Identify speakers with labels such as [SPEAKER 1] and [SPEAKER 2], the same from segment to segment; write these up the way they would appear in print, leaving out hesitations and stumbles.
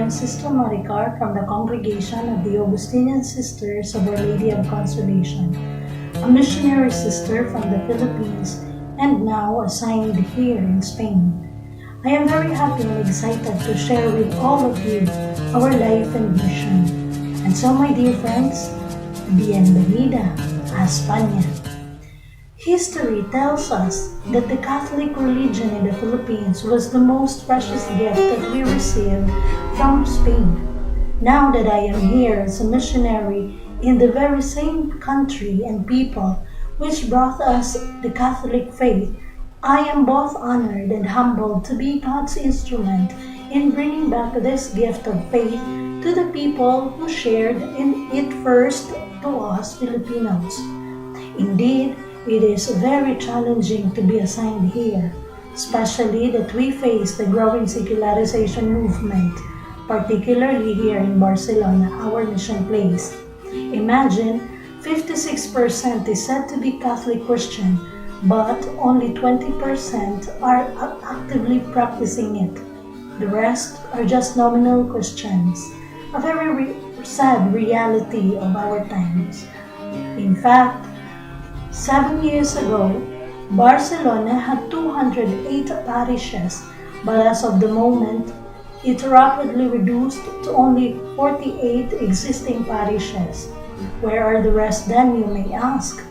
[SPEAKER 1] am Sister Maricar from the congregation of the Augustinian Sisters of Our Lady of Consolation, a missionary sister from the Philippines and now assigned here in Spain. I am very happy and excited to share with all of you our life and mission. And so, my dear friends, bienvenida a España. History tells us that the Catholic religion in the Philippines was the most precious gift that we received from Spain. Now that I am here as a missionary in the very same country and people which brought us the Catholic faith, I am both honored and humbled to be God's instrument in bringing back this gift of faith to the people who shared in it first to us Filipinos. Indeed, it is very challenging to be assigned here, especially that we face the growing secularization movement, particularly here in Barcelona, our mission place. Imagine, 56% is said to be Catholic Christian, but only 20% are actively practicing it. The rest are just nominal Christians, a very sad reality of our times. In fact, 7 years ago, Barcelona had 208 parishes, but as of the moment, it rapidly reduced to only 48 existing parishes. Where are the rest then, you may ask?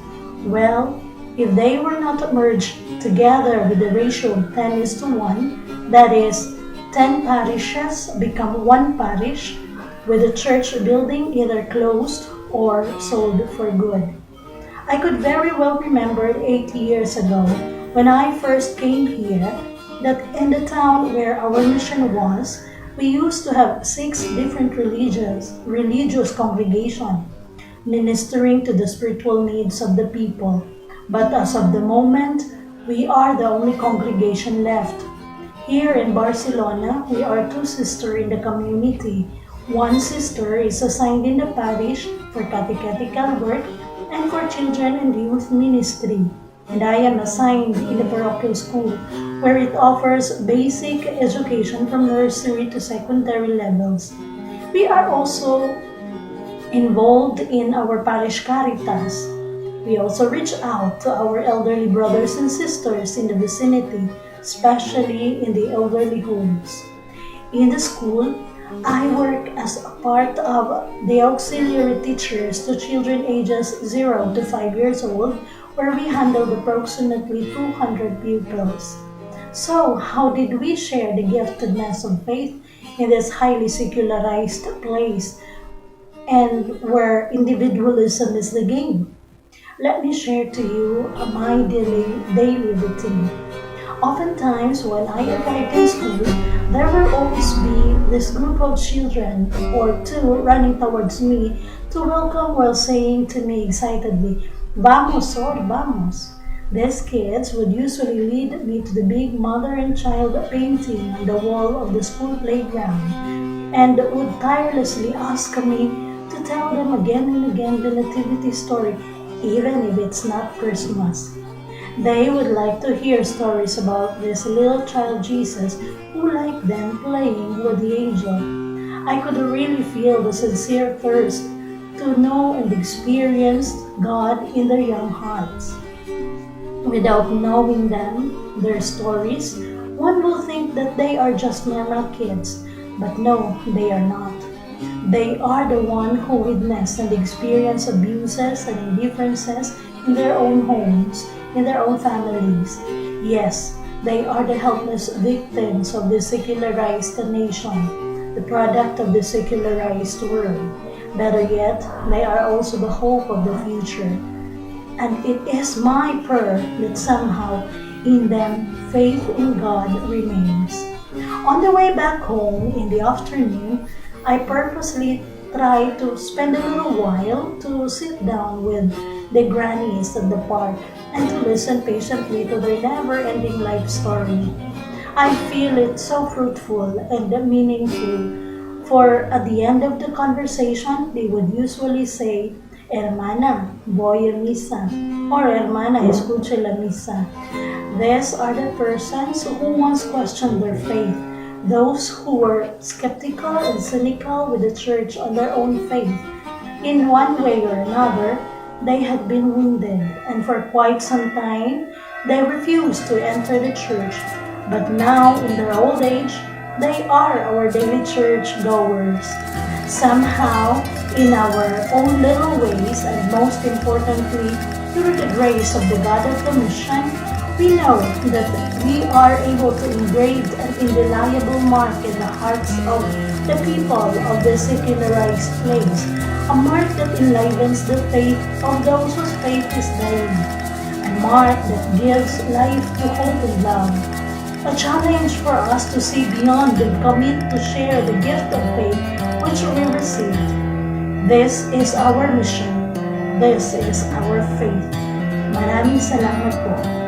[SPEAKER 1] Well, if they were not merged together with the ratio of 10:1, that is, 10 parishes become one parish, with the church building either closed or sold for good. I could very well remember 8 years ago, when I first came here, that in the town where our mission was, we used to have 6 different religious congregations, ministering to the spiritual needs of the people. But as of the moment, we are the only congregation left. Here in Barcelona, we are 2 sisters in the community. One sister is assigned in the parish for catechetical work and for children and youth ministry, and I am assigned in the parochial school, where it offers basic education from nursery to secondary levels. We are also involved in our parish caritas. We also reach out to our elderly brothers and sisters in the vicinity, especially in the elderly homes. In the school, I work as a part of the auxiliary teachers to children ages 0 to 5 years old, where we handled approximately 200 pupils. So, how did we share the giftedness of faith in this highly secularized place and where individualism is the game? Let me share to you my daily routine. Oftentimes, when I arrived in school, there will always be this group of children or 2 running towards me to welcome while saying to me excitedly, "Vamos, Sor, vamos." These kids would usually lead me to the big mother and child painting on the wall of the school playground and would tirelessly ask me to tell them again and again the nativity story, even if it's not Christmas. They would like to hear stories about this little child Jesus who liked them playing with the angel. I could really feel the sincere thirst to know and experience God in their young hearts. Without knowing them, their stories, one will think that they are just normal kids, but no, they are not. They are the one who witnessed and experienced abuses and indifferences in their own homes, in their own families. Yes, they are the helpless victims of the secularized nation, the product of the secularized world. Better yet, they are also the hope of the future. And it is my prayer that somehow in them faith in God remains. On the way back home in the afternoon, I purposely try to spend a little while to sit down with the grannies at the park and to listen patiently to their never-ending life story. I feel it so fruitful and meaningful, for at the end of the conversation, they would usually say, "Hermana, voy a misa," or "Hermana, escuche la misa." These are the persons who once questioned their faith, those who were skeptical and cynical with the church on their own faith. In one way or another, they had been wounded, and for quite some time, they refused to enter the church. But now, in their old age, they are our daily church goers. Somehow, in our own little ways, and most importantly, through the grace of the God of the mission, we know that we are able to engrave an indelible mark in the hearts of the people of the secularized place, a mark that enlivens the faith of those whose faith is dying, a mark that gives life to hope and love, a challenge for us to see beyond and commit to share the gift of faith which we receive. This is our mission. This is our faith. Maraming salamat po.